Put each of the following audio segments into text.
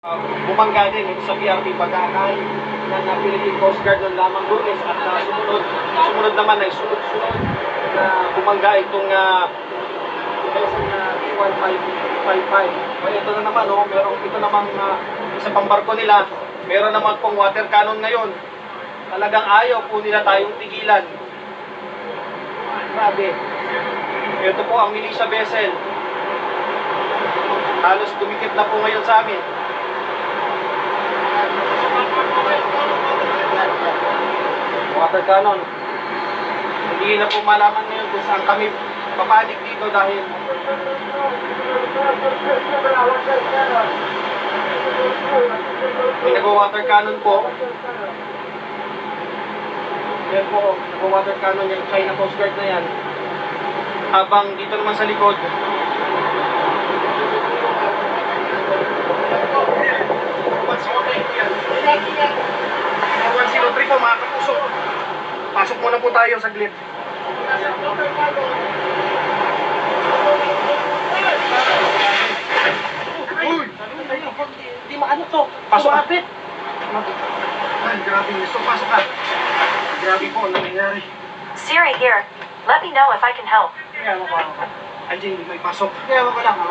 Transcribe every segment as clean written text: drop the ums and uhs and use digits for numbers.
Bumangga din sa BRP Pagkanay ng Philippine Coast Guard noon lamang Lunes at sumunod naman ay sunod-sunod na bumangga itong vessel na 1555. Well, ito na naman, ito namang isa pang barko nila, meron naman pong water cannon ngayon. Talagang ayaw po nila tayong tigilan. Grabe. Ito po ang militia vessel. Halos dumikit na po ngayon sa amin. Water cannon. Hindi na po malaman ngayon kung saan kami papanig dito dahil may nag-water cannon po. Yan po, nag-water cannon yung China Coast Guard na yan. Habang dito naman sa likod, po mga kapuso. Pasok muna po tayo saglit. Uy! Hindi maano to. Pasok ka. Ay, grabe. So, pasok ka. Grabe po ang nangyayari. Siri here. Let me know if I can help. Kaya mo ka. Andiyan, hindi may pasok. Kaya mo lang.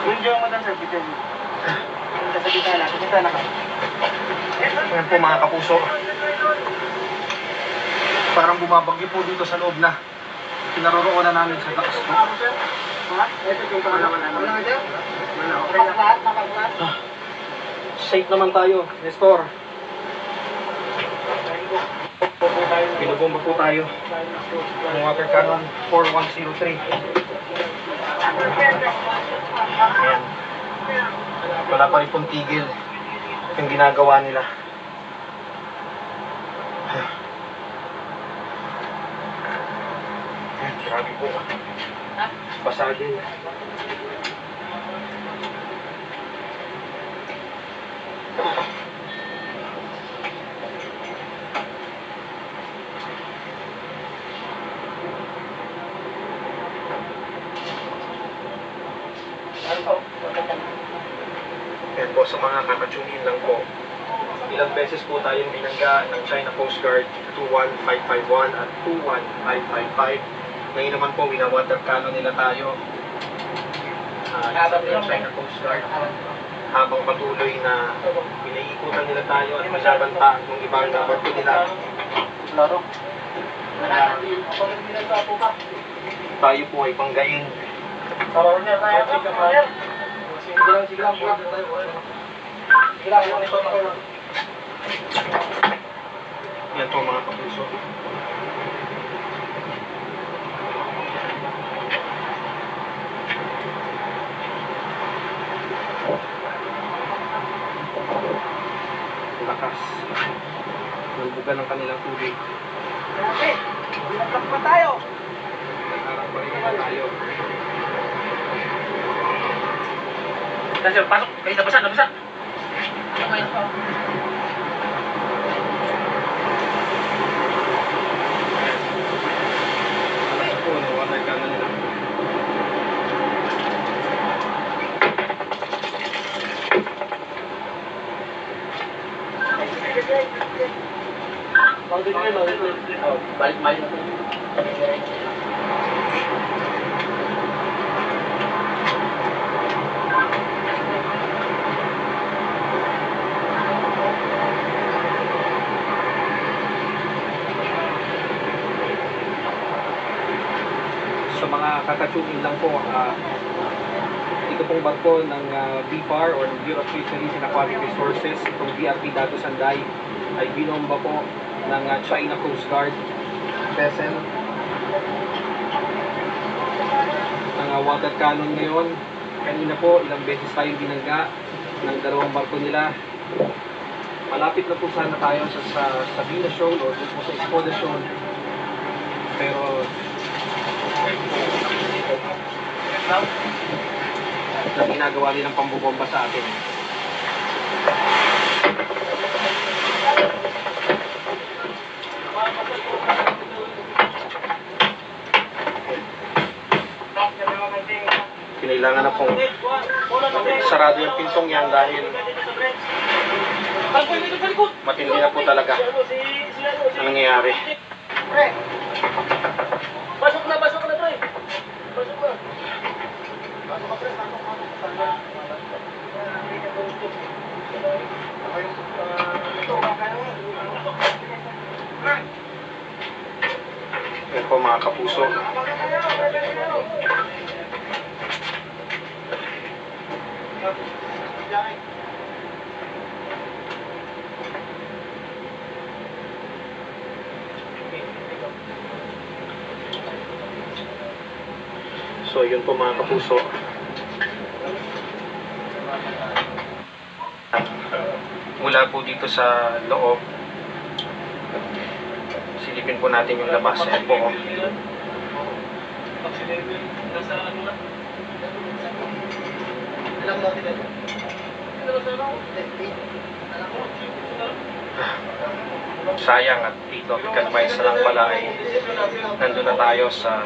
Bunjo mo lang sa bitin. Sa bitana. Sa bitana ka. Ayan po mga kapuso. Parang bumabagyo po dito sa loob na kinaroroonan namin sa taas po. Ha? Ito yung pangalaman namin. Wala ka dyan? Safe naman tayo, Nestor. Binubomba po tayo ng water cannon 4103. Ayan. Wala pa rin pong tigil yung ginagawa nila. Ayan, grabe po. Basa din. Yan po sa mga kakatunin lang po. Ilang beses po tayong binangga ng China Coast Guard 21551 at 21555. Ngayon naman po, winawater cannon nila tayo sa China Coast Guard. Habang patuloy na pinaiikutan nila tayo at masyabanta ng ibang barko nila. Tayo po ay panggain. Sige lang. Yan po mga kapuso. Lakas. Nalbugan ng kanilang tubig. Grabe! Binagsak pa tayo! Nagharap pa rin naman tayo. Sir, pasok! Kayo nabasa! Ito po, water cannon nila. Balik. Sa mga kakatsukin lang po, ito pong barko ng BFAR or Bureau of Fisheries and Aquatic Resources, itong BRP Dato Sanday, ay binomba po ng China Coast Guard vessel. Ang water cannon ngayon, kanina po ilang beses tayong binangga ng dalawang barko nila. Malapit na po sana tayo sa Sabina Shoal o sa Escoda Shoal, pero na ginagawa nilang pambubomba sa atin. Kinailangan na pong sarado yung pintong yan dahil matindi na po talaga ang nangyayari. Pre! Pasok na, pre! Pasok na. Pasok ka, pre. Yan po mga kapuso. So yun po mga kapuso. Mula po dito sa loob, silipin po natin yung labas. Ayan po. Sayang at dito, advice na lang pala ay nandun na tayo sa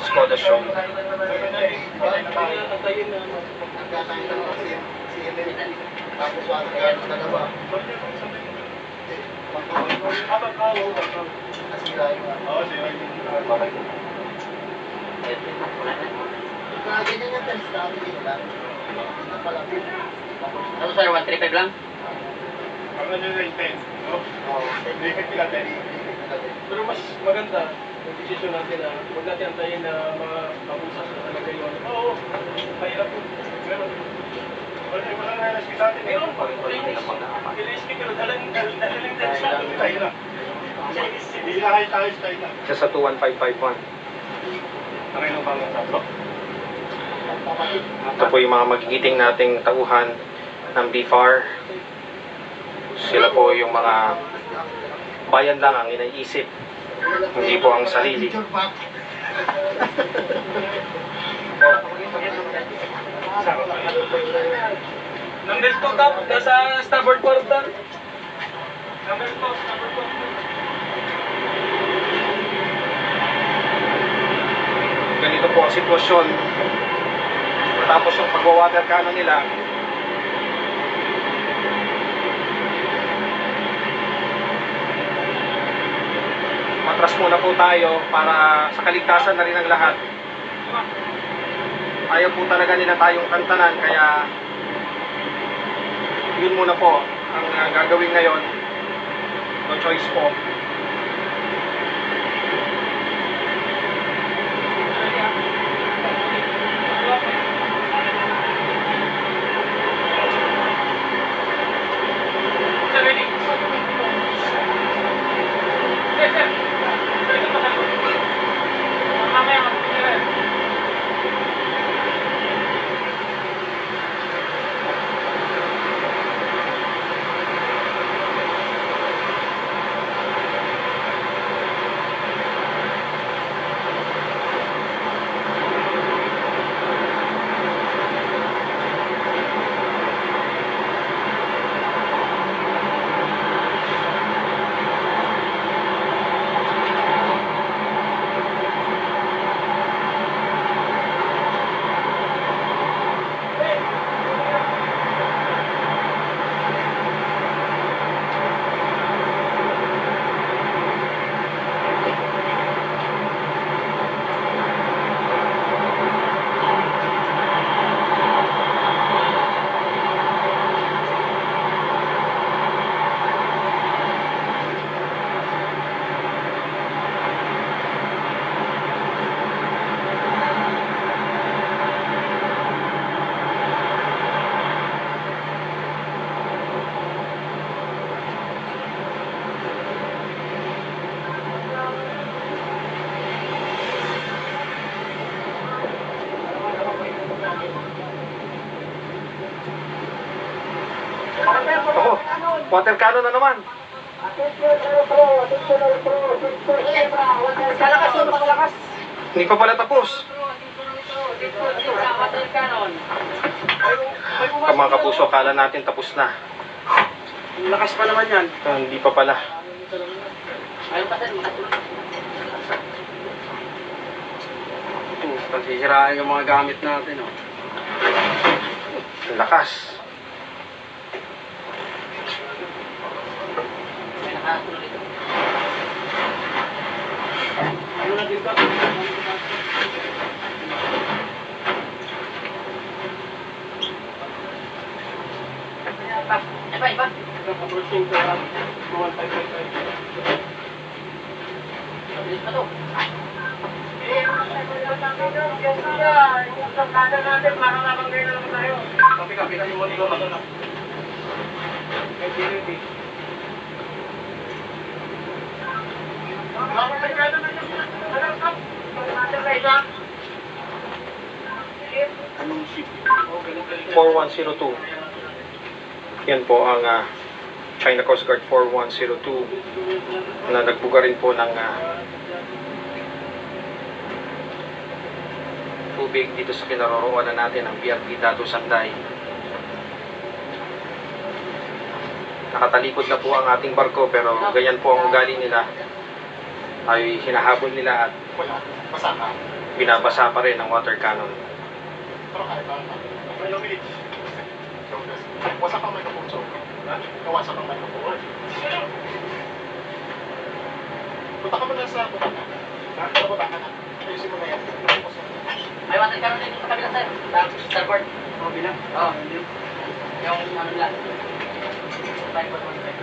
Skoda Show. Ano sir, 135 lang? Ano nyo na yung 10, no? Hindi ka 10. Pero mas maganda yung desisyon natin na huwag natin antayin na mga pag-usas na talaga yun. Oo, mahirap po. Pero, Wala yung mga nalasky sa atin. pero, ilisip ko, dalang din sa atin. Tayo na. Hindi na kayo tayo tayo na. Isa sa 21551. Aray ng pangat tatlo. Ito po yung mga magigiting nating tauhan ng BFAR. Sila po yung mga bayan lang ang iniisip, hindi po ang sarili. Number 2 top, nasa starboard quarter. Number 2, starboard quarter. Ganito po ang sitwasyon. Matapos yung pagwa-water cannon nila, matras muna po tayo para sa kaligtasan na rin ng lahat. Ayaw po talaga nila tayong kantanan, kaya yun muna po ang gagawin ngayon. No choice po. Ako, water cannon na naman. Hindi pa pala tapos. Ang mga kapuso, akala natin tapos na. Lakas pa naman yan. Hindi pa pala. Ayun pa sir, pagsisiraan yung mga gamit natin, oh. Ang lakas. Ano na dito? Approaching to 1555. Kapi-kapi na yung monitor na doon. Security. Anong ship? 4102. Yan po ang China Coast Guard 4102 na nagbuga rin po ng tubig dito sa kinaroroonan natin ng PRP Datu Sanday. Nakatalikod na po ang ating barko pero ganyan po ang ugali nila. Ay hinahabol nila at Wala. Basa ka. binabasa pa rin ng water cannon. Pero kahit ba? May minutes. Wasak ang microphone, so. Nawasak ang microphone. Punta ka muna sa butaka. Sa butaka na. Ayusin mo na yan. May water cannon din sa kabila, sir. Sa starboard. Mga bilang? Oo. Yung ano nila. Starboard one, sir.